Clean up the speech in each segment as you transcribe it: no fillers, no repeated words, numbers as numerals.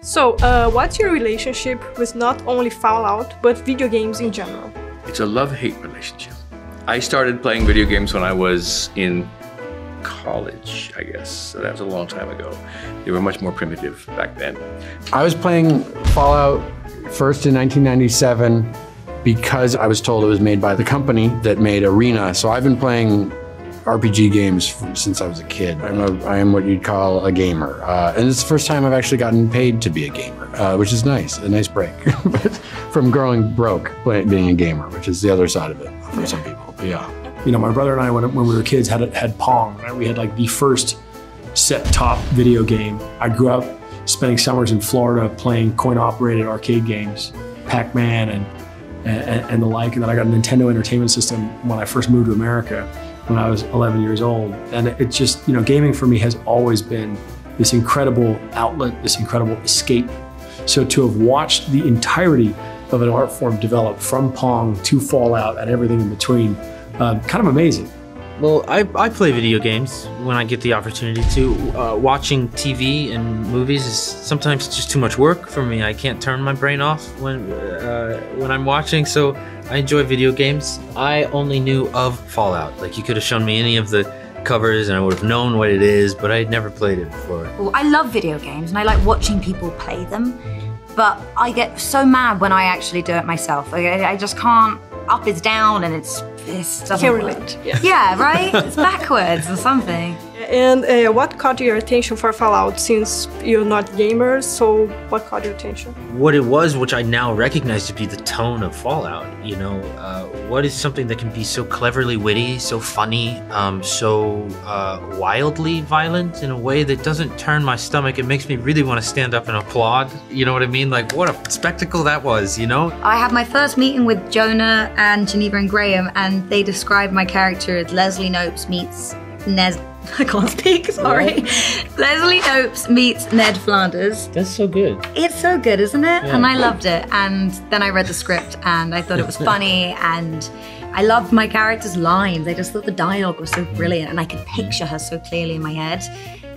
So, what's your relationship with not only Fallout, but video games in general? It's a love-hate relationship. I started playing video games when I was in college, I guess. So that was a long time ago. They were much more primitive back then. I was playing Fallout first in 1997 because I was told it was made by the company that made Arena. So I've been playing RPG games since I was a kid. I am what you'd call a gamer. And it's the first time I've actually gotten paid to be a gamer, which is nice, a nice break but from growing broke being a gamer, which is the other side of it for some people, but yeah. You know, my brother and I, when we were kids, had Pong, right? We had like the first set-top video game. I grew up spending summers in Florida playing coin-operated arcade games, Pac-Man and the like, and then I got a Nintendo Entertainment System when I first moved to America when I was 11 years old. And it just, you know, gaming for me has always been this incredible outlet, this incredible escape. So to have watched the entirety of an art form develop from Pong to Fallout and everything in between, kind of amazing. Well, I play video games when I get the opportunity to. Watching TV and movies is sometimes just too much work for me. I can't turn my brain off when I'm watching, so I enjoy video games. I only knew of Fallout. Like, you could have shown me any of the covers and I would have known what it is, but I had never played it before. Well, I love video games and I like watching people play them, but I get so mad when I actually do it myself. I just can't. Up is down and this doesn't work. Yeah, right? It's backwards or something. And what caught your attention for Fallout, since you're not gamers, so what caught your attention? What it was, which I now recognize to be the tone of Fallout, you know, what is something that can be so cleverly witty, so funny, so wildly violent in a way that doesn't turn my stomach. It makes me really want to stand up and applaud, you know what I mean? Like, what a spectacle that was, you know? I had my first meeting with Jonah and Geneva and Graham, and they described my character as Leslie Nopes meets I can't speak, sorry. Leslie Nopes meets Ned Flanders. That's so good. It's so good, isn't it? Yeah. And I loved it. And then I read the script and I thought it was funny, and I loved my character's lines. I just thought the dialogue was so brilliant and I could picture her so clearly in my head.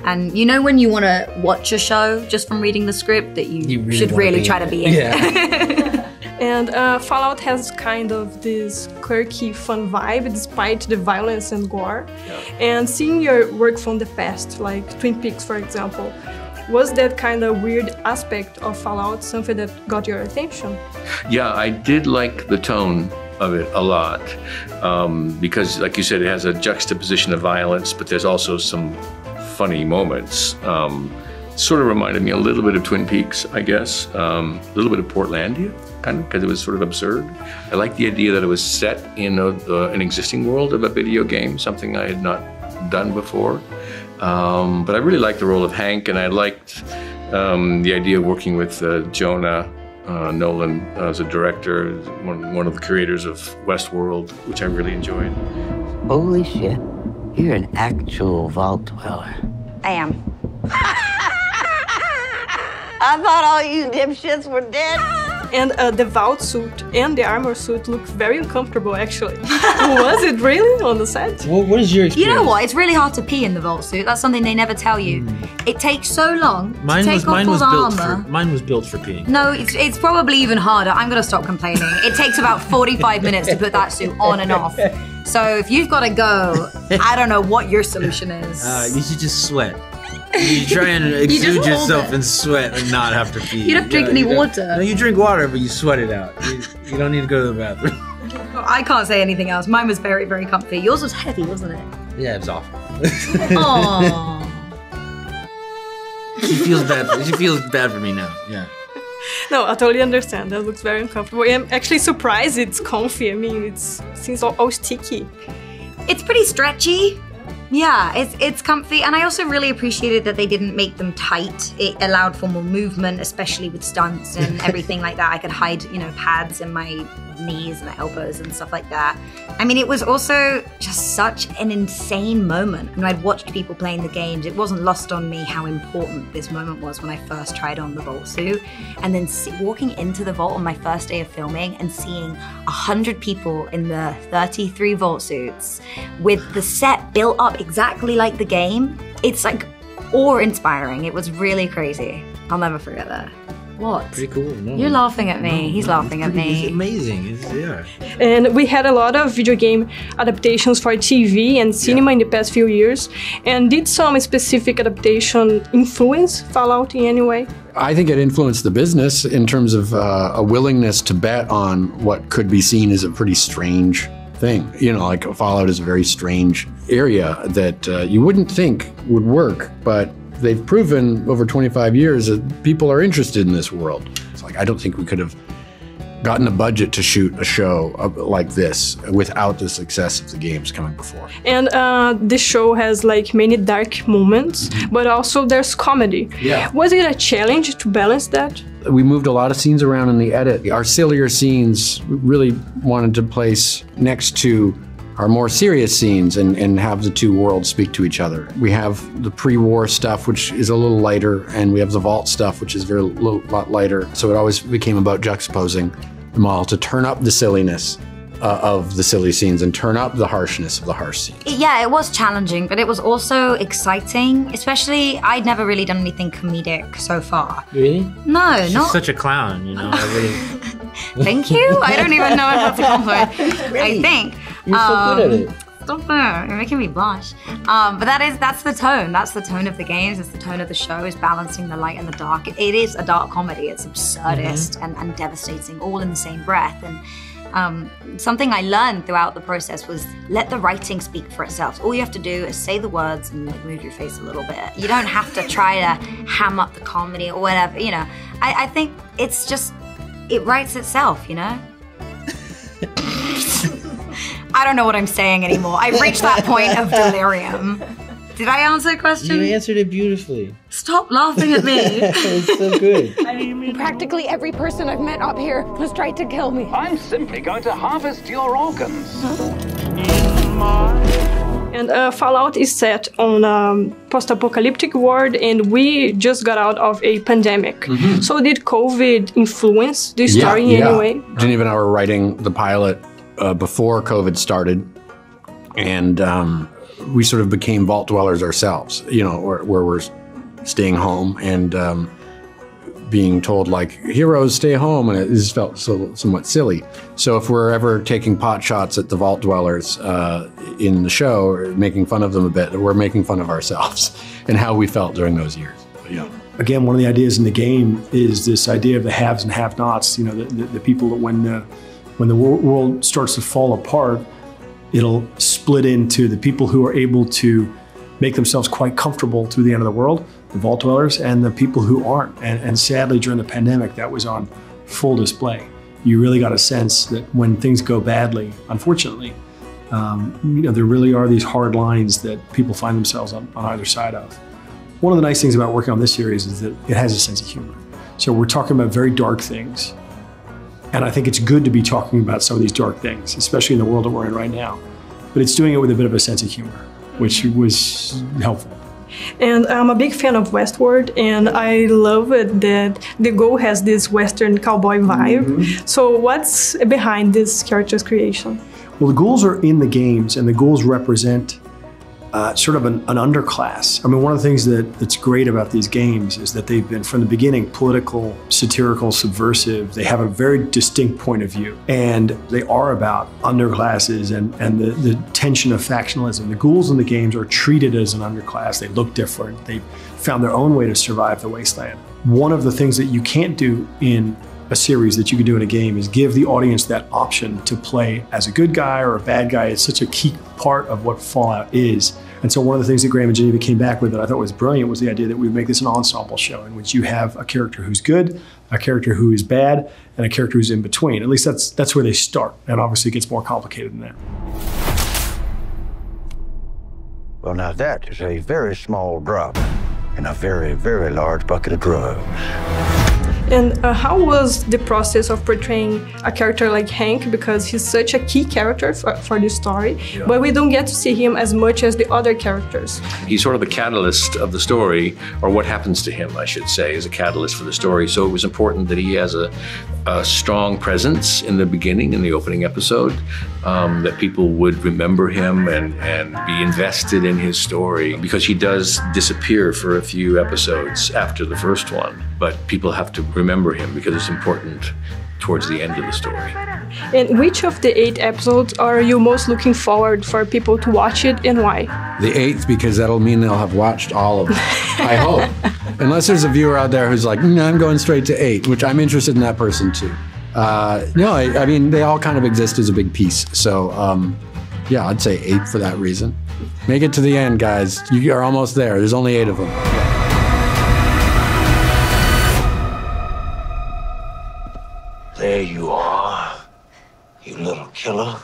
And you know when you want to watch a show just from reading the script that you should really try to be in. Yeah. And Fallout has kind of this quirky, fun vibe despite the violence and gore. Yeah. And seeing your work from the past, like Twin Peaks, for example, was that kind of weird aspect of Fallout something that got your attention? Yeah, I did like the tone of it a lot because, like you said, it has a juxtaposition of violence, but there's also some funny moments. Sort of reminded me a little bit of Twin Peaks, I guess, a little bit of Portlandia, kind of, because it was sort of absurd. I liked the idea that it was set in an existing world of a video game, something I had not done before. But I really liked the role of Hank, and I liked the idea of working with Jonah Nolan as a director, one of the creators of Westworld, which I really enjoyed. Holy shit, you're an actual vault dweller. I am. I thought all you dipshits were dead. And the vault suit and the armor suit looked very uncomfortable, actually. Was it really on the set? Well, what is your experience? You know what? It's really hard to pee in the vault suit. That's something they never tell you. It takes so long to take off all the armor. Mine was built for peeing. No, it's probably even harder. I'm gonna stop complaining. It takes about 45 minutes to put that suit on and off. So if you've gotta go, I don't know what your solution is. You should just sweat. You try and exude yourself and sweat and not have to pee. You don't drink any water. No, you drink water, but you sweat it out. You don't need to go to the bathroom. I can't say anything else. Mine was very, very comfy. Yours was heavy, wasn't it? Yeah, it was awful. Aww. She feels bad. She feels bad for me now. Yeah. No, I totally understand. That looks very uncomfortable. I'm actually surprised it's comfy. I mean, it seems all sticky. It's pretty stretchy. Yeah, it's comfy, and I also really appreciated that they didn't make them tight. It allowed for more movement, especially with stunts and everything like that. I could hide, you know, pads in my knees and elbows and stuff like that. I mean, it was also just such an insane moment. When I'd watched people playing the games, it wasn't lost on me how important this moment was when I first tried on the vault suit. And then walking into the vault on my first day of filming and seeing 100 people in the 33 vault suits with the set built up exactly like the game, it's like awe-inspiring. It was really crazy. I'll never forget that. What? Pretty cool. No. You're laughing at me. He's laughing at It's me. amazing. Yeah. And we had a lot of video game adaptations for TV and cinema in the past few years. And did some specific adaptation influence Fallout in any way? I think it influenced the business in terms of a willingness to bet on what could be seen as a pretty strange thing. You know, like Fallout is a very strange area that you wouldn't think would work, but they've proven over 25 years that people are interested in this world. It's like, I don't think we could have gotten a budget to shoot a show like this without the success of the games coming before. And this show has like many dark moments, but also there's comedy. Yeah. Was it a challenge to balance that? We moved a lot of scenes around in the edit. Our sillier scenes we really wanted to place next to our more serious scenes and have the two worlds speak to each other. We have the pre-war stuff, which is a little lighter, and we have the vault stuff, which is a lot lighter. So it always became about juxtaposing them all to turn up the silliness of the silly scenes and turn up the harshness of the harsh scenes. Yeah, it was challenging, but it was also exciting. Especially, I'd never really done anything comedic so far. Really? No, She's not. such a clown, you know. Thank you. I don't even know if that's a compliment. I think. You're so good at it. Stop it. You're making me blush. But that's the tone. That's the tone of the games. It's the tone of the show, is balancing the light and the dark. It is a dark comedy. It's absurdist and devastating all in the same breath. And something I learned throughout the process was let the writing speak for itself. All you have to do is say the words and like move your face a little bit. You don't have to try to ham up the comedy or whatever, you know. I think it's just, it writes itself, you know? I don't know what I'm saying anymore. I've reached that point of delirium. Did I answer the question? You answered it beautifully. Stop laughing at me. It's so good. Practically every person I've met up here has tried to kill me. I'm simply going to harvest your organs. And Fallout is set on a post-apocalyptic world, and we just got out of a pandemic. So did COVID influence the story in any way? Geneva and I were writing the pilot before COVID started, and we sort of became vault dwellers ourselves, you know, where we're staying home and being told like, heroes stay home, and it just felt somewhat silly. So if we're ever taking pot shots at the vault dwellers in the show, or making fun of them a bit, we're making fun of ourselves and how we felt during those years. But, yeah. Again, one of the ideas in the game is this idea of the haves and have-nots. You know, the people that when the world starts to fall apart, it'll split into the people who are able to make themselves quite comfortable through the end of the world, the vault dwellers, and the people who aren't. And sadly, during the pandemic, that was on full display. You really got a sense that when things go badly, unfortunately, you know, there really are these hard lines that people find themselves on either side of. One of the nice things about working on this series is that it has a sense of humor. So we're talking about very dark things. And I think it's good to be talking about some of these dark things, especially in the world that we're in right now. But it's doing it with a bit of a sense of humor, which was helpful. And I'm a big fan of Westworld, and I love it that the Go has this Western cowboy vibe. So what's behind this character's creation? Well, the ghouls are in the games, and the ghouls represent sort of an underclass. I mean, one of the things that's great about these games is that they've been, from the beginning, political, satirical, subversive. They have a very distinct point of view, and they are about underclasses and the tension of factionalism. The ghouls in the games are treated as an underclass. They look different. They found their own way to survive the wasteland. One of the things that you can't do in a series that you can do in a game is give the audience that option to play as a good guy or a bad guy. It's such a key part of what Fallout is. And so one of the things that Graham and Geneva came back with that I thought was brilliant was the idea that we would make this an ensemble show in which you have a character who's good, a character who is bad, and a character who's in between. At least that's where they start. And obviously it gets more complicated than that. Well, now that is a very small drop in a very, very large bucket of drugs. And how was the process of portraying a character like Hank? Because he's such a key character for the story, but we don't get to see him as much as the other characters. He's sort of the catalyst of the story, or what happens to him, I should say, is a catalyst for the story. So it was important that he has a strong presence in the beginning, in the opening episode, that people would remember him and be invested in his story, because he does disappear for a few episodes after the first one, but people have to remember him because it's important towards the end of the story. And which of the 8 episodes are you most looking forward for people to watch it, and why? The 8th, because that'll mean they'll have watched all of them. I hope. Unless there's a viewer out there who's like, I'm going straight to 8, which I'm interested in that person too. No, I mean, they all kind of exist as a big piece. So, yeah, I'd say 8 for that reason. Make it to the end, guys. You are almost there. There's only 8 of them. There you are, you little killer.